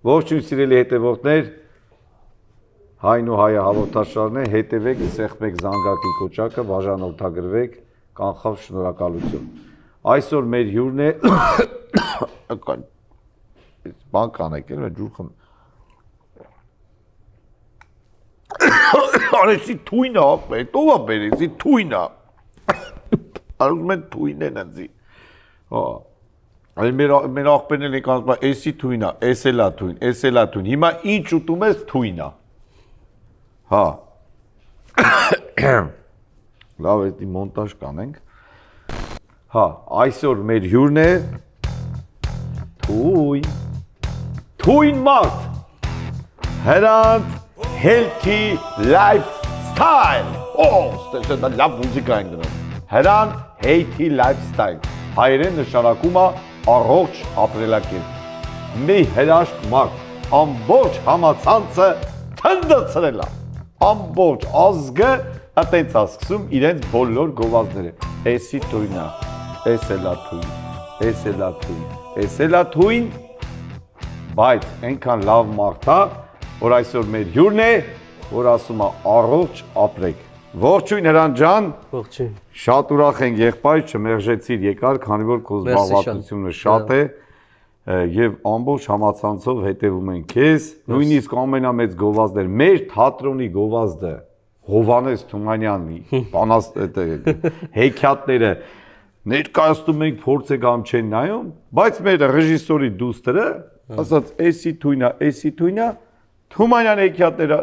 Ողջույն սիրելի հետևորդներ, Հայն ու հայը հաղորդաշարն է, հետևեք, սեղմեք զանգակի կոճակը, բաժանորդագրվեք, կանխավ շնորհակալություն։ Այսօր մեր հյուրն է բան կանեք, ջուր խմ։ Արեցի թույնը, հետո բերեցի թույնը։ Արում են թույնեն ընձի։ Հա։ Մեր աղբերն են ասում, էսի թույնա, էսելա թույն։ Հիմա ինչ ուտում ես թույնա։ Հա։ Լավ, էդի մոնտաժ կանենք։ Հա, այսօր մեր հյուրն է թույն մարդ։ Հրանտ Healthy Lifestyle։ Ստեսը դա լավ մուզիկա են գնում։ Հրանտ Healthy Lifestyle։ Հայերեն նշանակում է առողջ ապրելակերպ։ Մի հրաշք մարդ, ամբողջ համացանցը թնդացրել է։ Ամբողջ ազգը այտենց ասկսում իրենց բոլոր գովազդները։ Էսի թույնա, էսելա թույն, բայց այնքան լավ մարդ է, որ այսօր մեր հյուրն է, որ ասում է առողջ ապրեք։ Ողջույն Հրանտ ջան։ Ողջույն։ Շատ ուրախ ենք եղբայր, չմերժեցիր եկար, քանի որ քո զբաղվածությունը շատ է եւ ամբողջ համացանցով հետևում են քեզ, նույնիսկ ամենամեծ գովազդներ, մեր թատրոնի գովազդը, Հովանես Թումանյանի, հեքիաթները ներկայացնում ենք, փորձը կամ չեն նայում, բայց մեր ռեժիսորի դուստրը ասաց էսի թույնա, Թումանյան հեքիաթները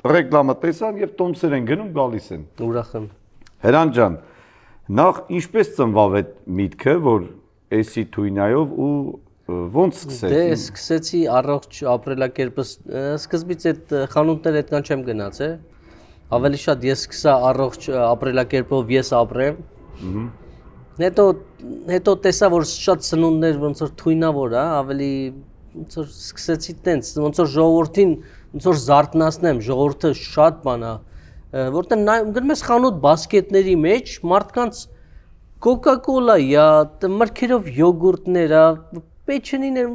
ռեկլամը տեսան եւ տոմսեր են գնում գալիս են։ Ուրախ եմ։ Հրանտ ջան, նախ ինչպես ծնվավ այդ միտքը, որ էսի թույնայով ու ոնց սկսեցի։ Դե սկսեցի առողջ ապրելակերպը, սկզբից այդ խանութները այդքան չեմ գնաց, ավելի շատ ես սկսա առողջ ապրելակերպով ես ապրեմ։ Հետո տեսա, որ շատ սնունդներ ոնց որ թույնավոր է, ավելի ոնց որ սկսեցի տենց, ոնց որ ժողովրդին ոնց որ զարթնացնեմ, ժողովուրդը շատ բան է, որտեղ գնում ես խանութ բասկետների մեջ, մարդկանց կոկա-կոլա է, մրգերով յոգուրտներ է, պեչենիներ,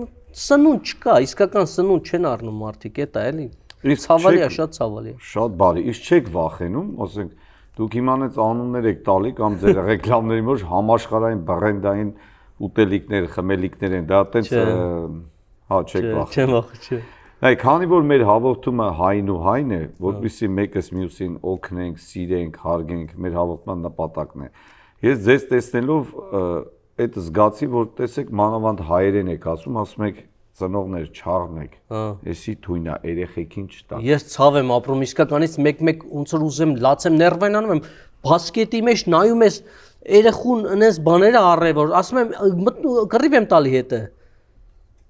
սնունդ չկա, իսկական սնունդ չեն առնում մարդիկ, էդ է էլի։ Ցավալի է, շատ ցավալի է։ Շատ բարի, իսկ չեք վախենում, ասենք դուք իմանեց անուններ եք տալի կամ ձեր ռեկլամների մեջ համաշխարհային բրենդային ուտելիքներ, խմելիքներ են, դա այտենց հա չեք վախենում։ Չեմ վախենում։ Այ քանի որ մեր հաղորդումը հայն ու հայն է, որպեսզի մեկս մյուսին օգնենք, սիրենք, հարգենք, մեր հաղորդման նպատակն է։ Ես ձեզ տեսնելով այդ զգացի, որ տեսեք մանավանդ հայերեն եք ասում եք ծնողներ չառնեք։ Էսի թույնա երեխեքին չտա։ Ես ցավ եմ ապրում, իսկականից մեկ ոնց որ ուզեմ լացեմ, ներվայնանում եմ, բասկետի մեջ նայում ես երեխուն այնպես բաները առել, որ ասում եմ կռիվ եմ տալի հետը։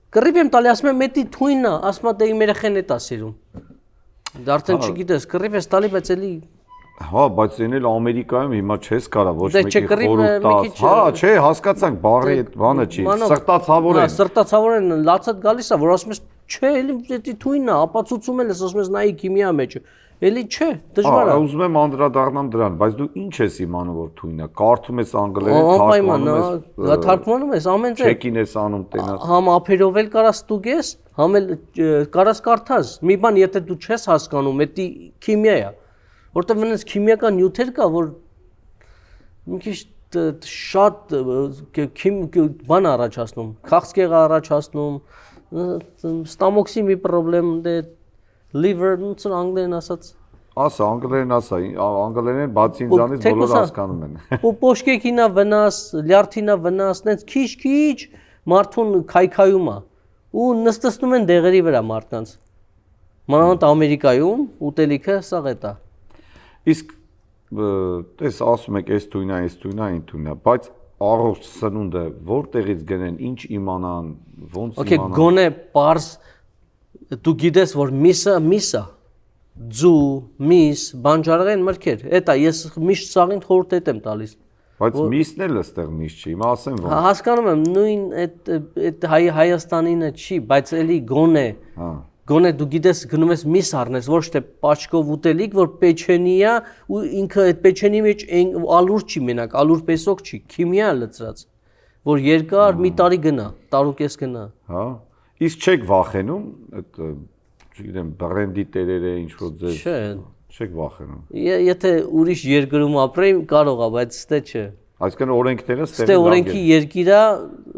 Կռիվ եմ տալի, ասում եմ էդի թույնա, ասում եմ դե իմ երեխեն էդ է սիրում։ Դա արդեն չգիտես, կռիվ ես տալի, բայց էլի հա, բայց այն էլ Ամերիկայում հիմա չես կարա ոչ մեկի խորհուրդ տաս։ Հա, չէ, հասկացանք, բառի այդ բանը չի, սրտացավոր են։ Սրտացավոր են, լացած գալիս է, որ ասում ես, չէ, էլի էդի թույնա, ապացուցում ես, ասում ես նայի քիմիա մեջ։ Էլի չէ, դժվար է։ Ուզում եմ անդրադառնամ դրան, բայց դու ինչ ես իմանում որ թույնա, կարդում ես անգլերեն, թարգմանում ես ամեն ձև։ Չեկին ես անում տենաս։ Համ ափերով էլ կարաս ստուգես, համ էլ կարաս կարդաս։ Մի բան եթե դու չես հասկանում, էդի քիմիա է։ Որտեղ մենից քիմիական նյութեր կա, որ մի քիչ շատ բան առաջացնում, քաղցկեղ առաջացնում, ստամոքսի մի խնդրեմ, դե liver, ոնց որ անգլերեն ասած։ Ասա, անգլերեն ասա, անգլերեն բացի ինձանից բոլորը հասկանում են։ Պոշկեքինա վնաս, լյարդինա վնաս, տենց քիչ մարդուն քայքայում է ու նստեցնում են դեղերի վրա մարդկանց։ Մանավանդ Ամերիկայում ուտելիքը սա է։ Իսկ տես ասում եք էս թույնա, բայց առողջ սնունդը որտեղից գնեն, ինչ իմանան, ոնց իմանան։ Okay, գոնե պարզ դու գիտես որ միսը, ձու, միս, բանջարեղեն մրգեր, էտա ես միշտ սաղին խորհուրդ եմ տալիս։ Բայց միսն էլ էստեղ միս չի, հիմա ասեմ ոնց։ Հասկանում եմ, նույն այդ Հայաստանինը չի, բայց էլի գոնե դու գիտես գնում ես միս առնես, ոչ թե պաչկով ուտելիք, որ պեչենիա ու ինքը այդ պեչենի մեջ ալուր չի մենակ, ալուր պեսոկ չի, քիմիա լծրած, որ երկար մի տարի գնա, տարուկես գնա։ Հա։ Իսկ չեք վախենում այդ չգիտեմ բրենդի տերերը ինչ որ ձեզ Չէ։ չեք վախենում։ Եթե ուրիշ երկրում ապրեի կարող է, բայց ստե չէ։ Այսինքն օրենքները Ստե օրենքի երկիր է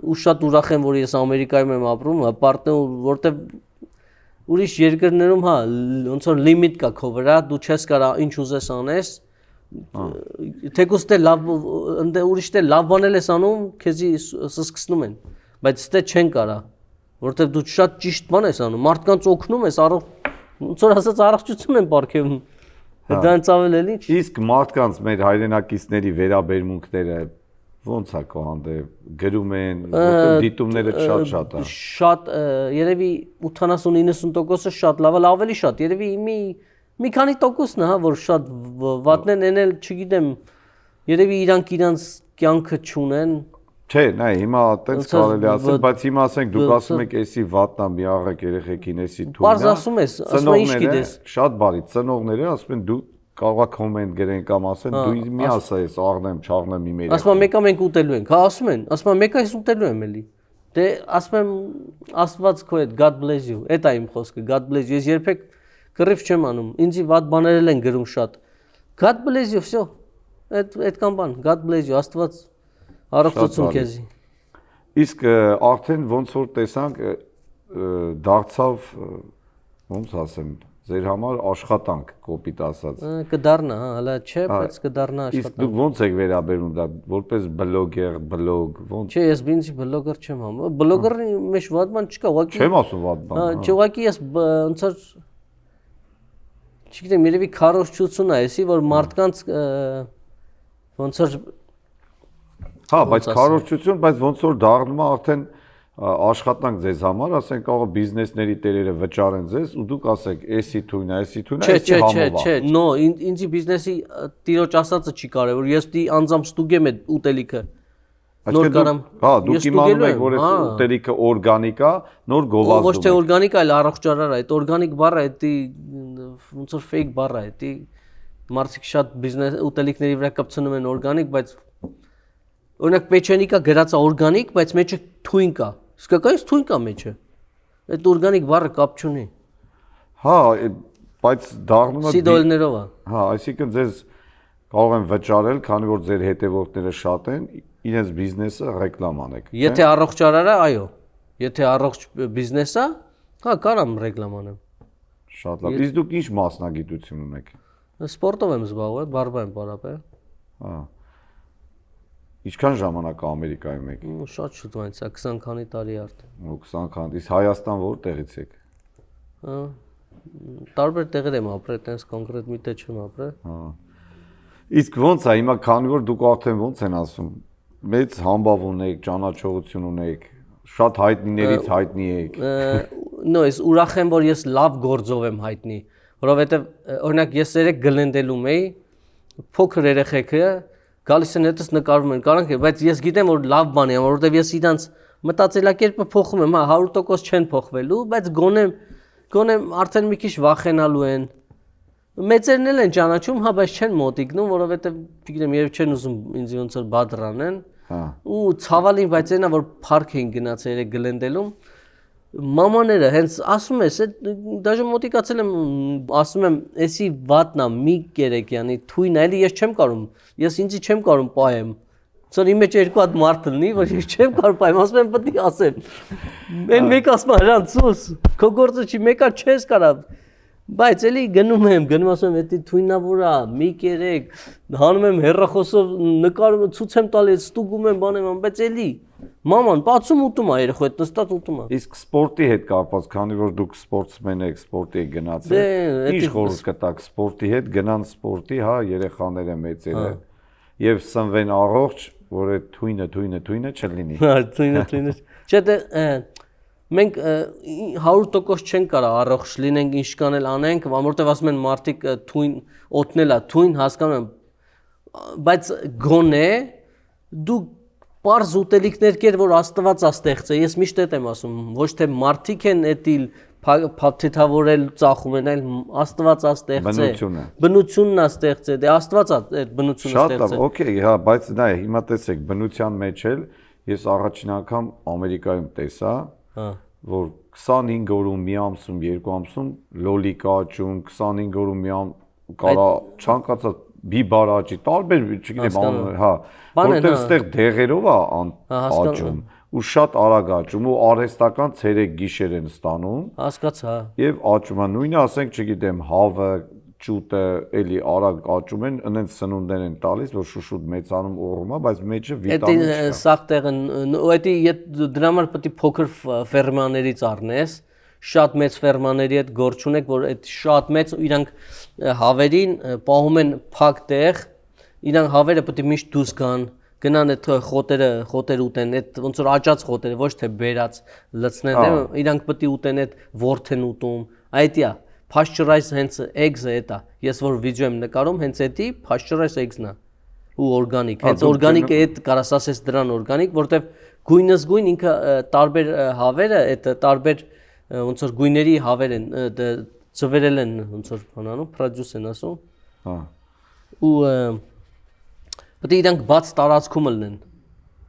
ու շատ ուրախ եմ որ ես Ամերիկայում եմ ապրում, հպարտեմ որտեվ ուրիշ երկրներում հա ոնց որ լիմիտ կա քո վրա, դու չես կարող ինչ ուզես անես։ Թեկուզ դե լավ ընդ ուրիշ դե լավ բանել ես անում, քեզի սսկցնում են, բայց ստե չեն կարող, որտեվ դու շատ ճիշտ բան ես անում, մարդկանց օգնում ես, ոնց որ ասած առողջություն են ապարգևում։ Դրանց ավել էլ ինչ։ Իսկ մարդկանց մեր հայրենակիցների վերաբերմունքները ոնց է քո հանդեպ գրում են, որտեղ դիտումները շատ է։ Շատ երևի 80-90%-ը շատ լավ է, ավելի շատ, երևի մի քանի տոկոսն է, հա, որ շատ վատն են, էնել, չգիտեմ, երևի իրանք կյանքը չունեն։ Չէ, նայ, հիմա այտենց կարելի ասել, բայց հիմա ասենք դուք ասում եք, էսի վատնա մի աղեք երեխեքին էսի թույնա։ Պարզ ասում ես, ասում ես ինչ գիտես։ Շատ բարի, ծնողները ասում են դու կարող եք կոմենտ գրեն կամ ասեն դու մի ասա ես աղնեմ, չաղնեմ իմ երեխա։ Ասում եմ մեկը մենք ուտելու ենք, հա ասում են, ասում եմ մեկը ես ուտելու եմ էլի։ Դե ասում եմ Աստված քո հետ, God bless you, էդ է իմ խոսքը, God bless you, ես երբեք կռիվ չեմ անում, ինձի վատ բաներ են գրում շատ։ God bless you, всё։ Այդքան բան, God bless you, Աստված առողջություն քեզի։ Իսկ արդեն ոնց որ տեսանք դարձավ ոնց ասեմ ձեր համար աշխատանք կոպիտ ասած կդառնա, հա, հələ չէ, բայց կդառնա աշխատանք։ Իսկ դուք ոնց եք վերաբերում դա որպես բլոգեր, բլոգ, ոնց։ Չէ, ես ինձ բլոգեր չեմ համ։ Բլոգերի մեջ վատ բան չկա, ուղղակի։ Չեմ ասում վատ բան։ Հա, չէ, ուղղակի ես ոնց որ չգիտեմ, երևի քարոզչություն է, էսի որ մարդկանց ոնց որ Հա, բայց քարոզչություն, բայց ոնց որ դառնում է արդեն աշխատանք ձեզ համար, ասենք կարող է բիզնեսների տերերը վճարեն ձեզ ու դուք ասեք, էսի թույնա, էսի համովա։ Չէ, նո, ինձի բիզնեսի տիրոջ ասածը չի կարևոր, ես դի անձամբ ստուգեմ այդ ուտելիքը։ Նոր կարամ։ Հա, դուք իմանում եք, որ այս ուտելիքը օրգանիկ է, նոր գովազդում։ Ոչ թե օրգանիկ, այլ առողջարար է, այդ օրգանիկ բառը, դա ոնց որ fake բառ է, դա մարդիկ շատ բիզնես ուտելիքների վրա կպցնում են օրգանիկ, բայց օրինակ պեչենիկա գրած է օրգանիկ, բայց մեջը թույն կա։ Իսկականից թույն կա մեջը։ Այդ օրգանիկ բառը կապ չունի։ Հա, բայց դառնում է Սիդոլներով է։ Հա, այսինքն ձեզ կարող են վճարել, քանի որ ձեր հետևորդները շատ են, իրենց բիզնեսը ռեկլամ անեք։ Եթե առողջարար է, այո։ Եթե առողջ բիզնես է, հա, կարամ ռեկլամ անեմ։ Շատ լավ։ Իսկ դուք ինչ մասնագիտություն ունեք։ Սպորտով եմ զբաղվել, բարբա եմ պարապել։ Հա։ Ինչքան ժամանակ Ամերիկայում եք։ Շատ շուտ այնց է, 20 քանի տարի արդեն։ 20 քանի։ Իսկ Հայաստան որտեղից եք։ Հա։ Տարբեր տեղեր եմ ապրել, տենց կոնկրետ մի տեղ չեմ ապրել։ Հա։ Իսկ ոնց է հիմա, քանի որ դուք արդեն ոնց են ասում, մեծ համբավ ունեք, ճանաչողություն ունեք, շատ հայտնիներից հայտնի եք։ Նո, ես ուրախ եմ, որ ես լավ գործով եմ հայտնի, որովհետև օրինակ ես երեք գլենդելում էի, փոքր երեխեքը գալիս են հետս նկարվում են, կարանք, բայց ես գիտեմ, որ լավ բան է, որովհետև ես իրանց մտածելակերպը փոխում եմ, հա, 100% չեն փոխվելու, բայց գոնե արդեն մի քիչ վախենալու են։ Մեծերն էլ են ճանաչում, հա, բայց չեն մոտիկնում, որովհետև չգիտեմ, երբ չեն ուզում ինձ ոնց որ բادرանեն։ Հա։ Ու ցավալին, բայց այնա որ փարք էին գնացել երեք գլենդելում, մամաները հենց ասում ես, դաժե մոտիկացել եմ, ասում եմ, էսի վատնա մի կերեկյանի թույն է, էլի ես չեմ կարող, ես ինձի չեմ կարող պայեմ։ Ցոր իմ մեջ երկու հատ մարդ լինի, որ ես չեմ կարող պայեմ, ասում եմ պետք է ասեմ։ Մեն մեկ ասում է, «Հրանց սուս, քո գործը չի, մեկա չես կարող»։ Բայց էլի գնում եմ, ասում եմ, «Էդի թույնա որա, մի կերեք», հանում եմ հեռախոսով, նկարում, ցույց եմ տալիս, ստուգում եմ, բան եմ, բայց էլի մաման բացում ուտում է երեխու հետ նստած ուտում է։ Իսկ սպորտի հետ կապված, քանի որ դուք սպորտսմեն եք, սպորտի եք գնացել, ինչ խորհուրդ կտաք սպորտի հետ, գնան սպորտի, հա, երեխաները մեծերը եւ սնվեն առողջ, որ այդ թույնը չլինի։ Հա, թույնը։ Չէ՞ դե մենք 100% չենք կարող առողջ լինենք, ինչ կանել անենք, որովհետեւ ասում են մարդիկ թույն օտնելա, թույն հասկանում եմ, բայց գոնե դու պարզ ուտելիքներ կեր, որ Աստված է ստեղծել, ես միշտ այդ եմ ասում, ոչ թե մարդիկ են էտիլ փաթեթավորել, ծախում են, այլ Աստված է ստեղծել։ Բնությունն է ստեղծել, դե Աստված է այդ բնությունը ստեղծել։ Շատ լավ, օքեյ, հա, բայց նայ, հիմա տեսեք, բնության մեջ էլ ես առաջին անգամ Ամերիկայում տեսա, որ 25 օրում մի ամսում, երկու ամսում լոլիկ աճում, 25 օրում մի կարա ցանկացած բիբար աճի, տարբեր, չգիտեմ, հա, որտեղ այստեղ դեղերով է աճում ու շատ արագ աճում ու արհեստական ցերեկ գիշեր են ստանում։ Հասկացա։ Եվ աճում է, նույնը ասենք, չգիտեմ, հավը, ճուտը էլի արագ աճում են, այնց սնունդներ են տալիս, որ շուշուտ մեծանում ուղղում է, բայց մեջը վիտամին չկա։ Էդի սաղ տեղը, էդի դրա համար պետք է փոքր ֆերմաներից առնես, շատ մեծ ֆերմաների հետ գործ ունեք, որ այդ շատ մեծ իրանք հավերին պահում են փակ տեղ, իրանք հավերը պետք է միշտ դուրս գան, գնան այդ խոտերը ուտեն, այդ ոնց որ աճած խոտերը, ոչ թե բերած լցնեն, իրանք պետք է ուտեն այդ ворթ են ուտում, այդիա Pasteurized հենց eggs-ը էտա։ Ես որ վիդեո եմ նկարում, հենց էդի pasteurized eggs-ն է ու օրգանիկ։ Հենց օրգանիկը այդ կարաս ասես դրան օրգանիկ, որտեվ գույնս գույն ինքը տարբեր հավերը, այդ տարբեր ոնց որ գույների հավեր են, ծվերել են ոնց որ բանանում, produce են ասում։ Հա։ Ու պետք է իրանք բաց տարածքում լինեն։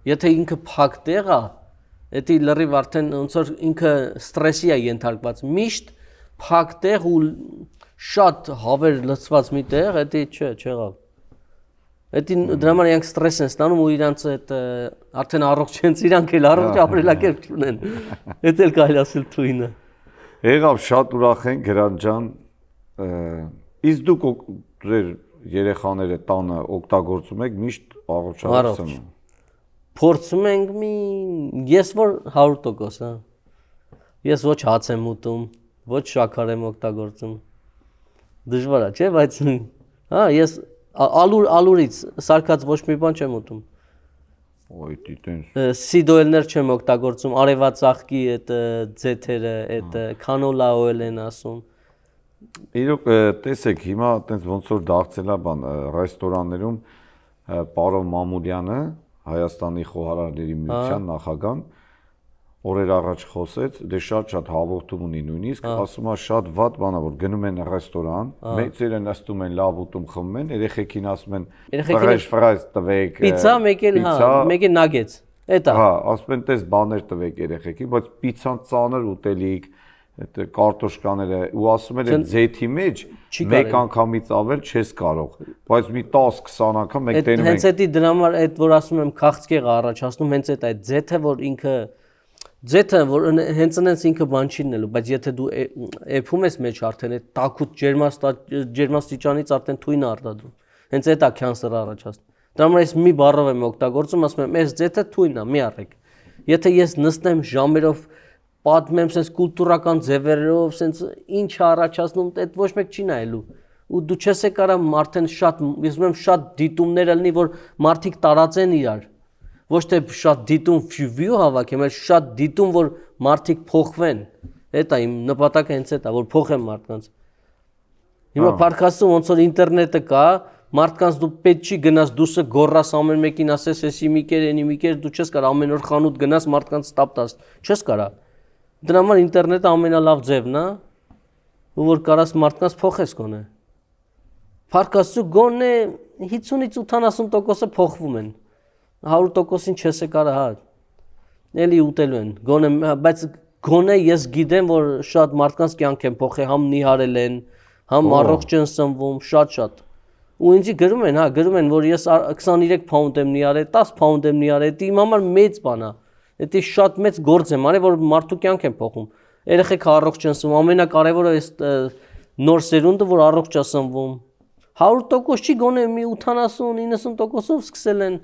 Եթե ինքը փակ տեղ է, դա լրիվ արդեն ոնց որ ինքը ստրեսի է ենթարկված։ Միշտ փակ տեղ ու շատ հավեր լցված մի տեղ, դա չեղավ։ Դա դրա համար իրանք ստրես են ստանում ու իրանք այդ արդեն առողջ չեն, իրանք էլ առողջ ապրելակերպ չունեն։ Դա էլ կարելի ասել թույնը։ Եղավ, շատ ուրախ ենք Գրանտ ջան։ Իսկ դուք ձեր երեխաները տանը օգտագործում եք միշտ առողջացնում։ Փորձում ենք ես որ 100%, հա։ Ես ոչ հաց եմ ուտում, ոչ շաքար եմ օգտագործում։ Դժվար է, չէ՞, բայց հա, ես ալուրից սարկած ոչ մի բան չեմ ուտում։ Ոյ, դիտեն։ Սիդոելներ չեմ օգտագործում, արևածաղկի այդ ձեթերը, այդ կանոլա օյլ են ասում։ Իրոք տեսեք, հիմա այտենց ոնց որ դարձել է բան ռեստորաններում պարոն Մամուլյանը, Հայաստանի խոհարարների միության նախագահան, օրեր առաջ խոսեց, դե շատ հաղորդում ունի նույնիսկ, ասում է շատ վատ բան է, որ գնում են ռեստորան, մեծերը նստում են, լավ ուտում խմում են, երեխեքին ասում են ֆրեշ տվեք, պիցա, մեկ էլ նագեց։ Էտա։ Հա, ասում են տես բաներ տվեք երեխեքին, բայց պիցան ծանր ուտելիք, այդ կարտոշկաները ու ասում են այդ ձեթի մեջ մեկ անգամից ավել չես կարող, բայց մի 10-20 անգամ մեկ տենում ենք։ Հենց էդի դրա համար այդ որ ասում եմ քաղցկեղ առաջացնում, հենց այդ ձեթը, որ ինքը ձեթը որ հենց այնց ինքը բան չի լինելու, բայց եթե դու էփում ես մեջ արդեն այդ տաքուտ ջերմաստիճանից արդեն թույն արտադրում, հենց այդ է քանսեր առաջացնում։ Դրա համար ես մի բառով եմ օգտագործում, ասում եմ, այս ձեթը թույն է, մի առեք։ Եթե ես նստեմ ժամերով պատմեմ sense կուլտուրական ձևերով, sense ինչ առաջացնում, այդ ոչ մեկ չի նայելու։ Ու դու չես կարամ արդեն շատ, ես ուզում եմ շատ դիտումներ լինի, որ մարդիկ տարածեն իրար։ Ոչ թե շատ դիտում view հավաքեմ, այլ շատ դիտում, որ մարդիկ փոխվեն։ Դա իմ նպատակը հենց դա, որ փոխեմ մարդկանց։ Հիմա podcast-ում ոնց որ ինտերնետը կա, մարդկանց դու պետք չի գնաս դուսը գոռաս ամեն մեկին ասես, էսի մի կեր, էնի մի կեր, դու չես կարող ամեն օր խանութ գնաս մարդկանց տապ տաս։ Չես կարող։ Դրա համար ինտերնետը ամենալավ ձևն է, ու որ կարաս մարդկանց փոխես գոնե։ Podcast-ը գոնե 50-ից 80%-ը փոխվում են։ 100%-ին չես կարա, հա։ Էլի ուտելու են։ Գոնե, բայց գոնե ես գիտեմ, որ շատ մարդկանց կյանք են փոխել, համ նիհարել են, համ առողջ են սնվում, շատ։ Ու ինձի գրում են, հա, գրում են, որ ես 23 pound եմ նիհարել, 10 pound եմ նիհարել, դա իմ համար մեծ բան է։ Դա շատ մեծ գործ եմ արել, որ մարդու կյանք են փոխում։ Երեխեք առողջ են սնվում, ամենակարևորը էս նոր սերունդը, որ առողջ է սնվում։ 100% չի գոնե մի 80-90%-ով սկսել են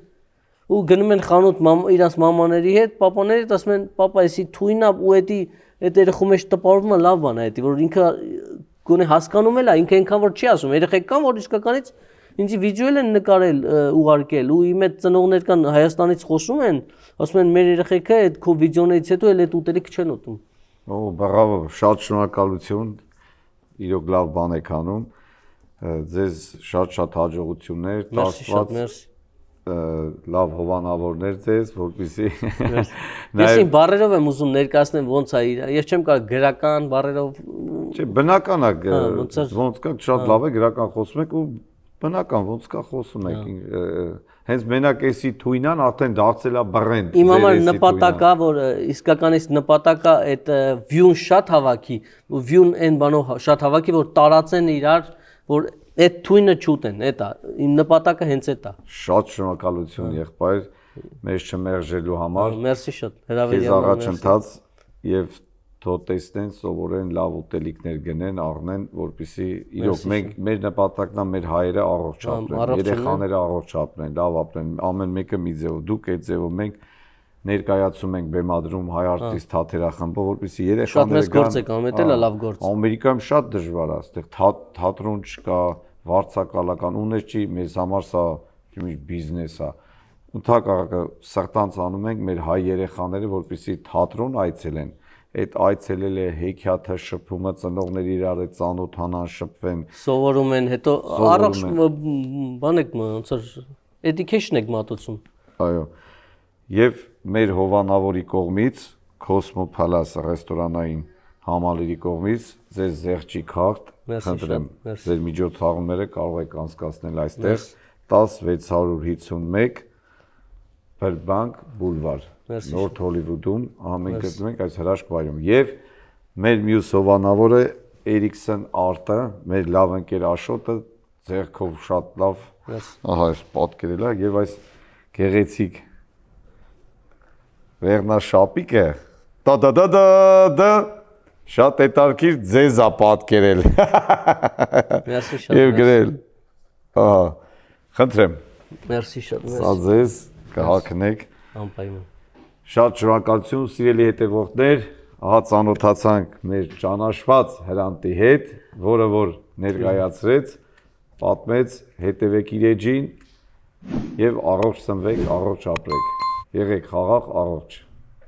ու գնում են խանութ իրանց մամաների հետ, պապաների հետ, ասում են, պապա, էսի թույն է ու այդ երեխու մեջ տպավորվում է լավ բան է, որ ինքը գոնե հասկանում էլ է, ինքը այնքան որ չի ասում, երեխեք կան, որ իսկականից ինձի վիդեո են նկարել, ուղարկել ու իմ այդ ծնողներ կան Հայաստանից խոսում են, ասում են մեր երեխեքը այդ քո վիդեոներից հետո էլ այդ ուտելիք չեն ուտում։ Օ, բրավո, շատ շնորհակալություն։ Իրոք լավ բան եք անում։ Ձեզ շատ հաջողություններ, Աստված լավ հովանավորներ ձեզ, որպեսզի Ես իմ բառերով եմ ուզում ներկայացնեմ ոնց է, ես չեմ կարող գրական բառերով։ Չէ, բնական է, ոնց կա շատ լավ է գրական խոսում եք ու Բնական, ոնց կա խոսում եք, հենց մենակ էսի թույնան արդեն դարձել է բրենդ։ Իմ համար նպատակա, որ իսկականից նպատակա այդ view-ն շատ հավաքի, view-ն այն բանով շատ հավաքի, որ տարածեն իրար, որ այդ թույնը չուտեն, էտա։ Իմ նպատակը հենց էտա։ Շատ շնորհակալություն եղբայր մեզ չմերժելու համար։ Մերսի շատ, Քեզ հրավերի համար։ առաջընթաց եւ թող տեսնեն, սովորեն, լավ ուտելիքներ գնեն, առնեն, որպեսզի իրոք մենք մեր նպատակն է մեր հայերը առողջ ապրեն, երեխաները առողջ ապրեն, լավ ապրեն, ամեն մեկը մի ձևով, դուք այդ ձևով մենք ներկայացում ենք բեմադրում հայ արտիստ թատերախմբը, որպեսզի երեխաները շատ մեծ գործ եք անում, դա էլ լավ գործ։ Ամերիկայում շատ դժվար է, այստեղ թատրոն չկա, վարձակալական ունես չի, մեզ համար սա բիզնես է։ Ընդհակառակը սրտանց անում ենք մեր հայ երեխաները, որպեսզի թատրոն այցելեն։ Այդ այցելել է հեքիաթը շփումը ծնողների իրար հետ ծանոթանան, շփվեն, սովորում են, հետո առողջ բան եք ոնց որ education եք մատուցում։ Այո։ Եվ մեր հովանավորի կողմից Cosmo Palace ռեստորանային համալիրի կողմից ձեզ զեղչի քարտ խնդրեմ։ Ձեր միջոցառումները կարող եք անցկացնել այստեղ 10651 Burbank Boulevard North Hollywood-ում, մենք գտնվում ենք այս հրաշք վայրում։ Եվ մեր մյուս հովանավորը Ericsson Art-ը, մեր լավ ընկեր Աշոտը, ձեռքով շատ լավ, ահա այս պատկերել է եւ այս գեղեցիկ վերնաշապիկը դա շատ հետարքիր ձեզ է պատկերել։ Մերսի շատ։ Եվ գրել։ Ահա, խնդրեմ։ Մերսի շատ։ Սա ձեզ կհագնեք։ Անպայման։ Շատ շնորհակալություն, սիրելի հետևորդներ, ահա ծանոթացանք մեր ճանաչված Հրանտի հետ, որը որ ներկայացրեց, պատմեց, հետևեք իր էջին եւ առողջ սնվեք, առողջ ապրեք։ Եղեք խաղաղ, առողջ։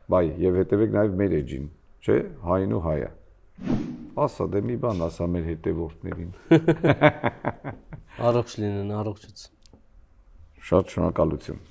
Բայ, եւ հետևեք նաեւ մեր էջին, չէ՞, հայն ու հայը։ Ասա, դե մի բան ասա մեր հետևորդներին։ Առողջ լինեն, առողջություն։ Շատ շնորհակալություն։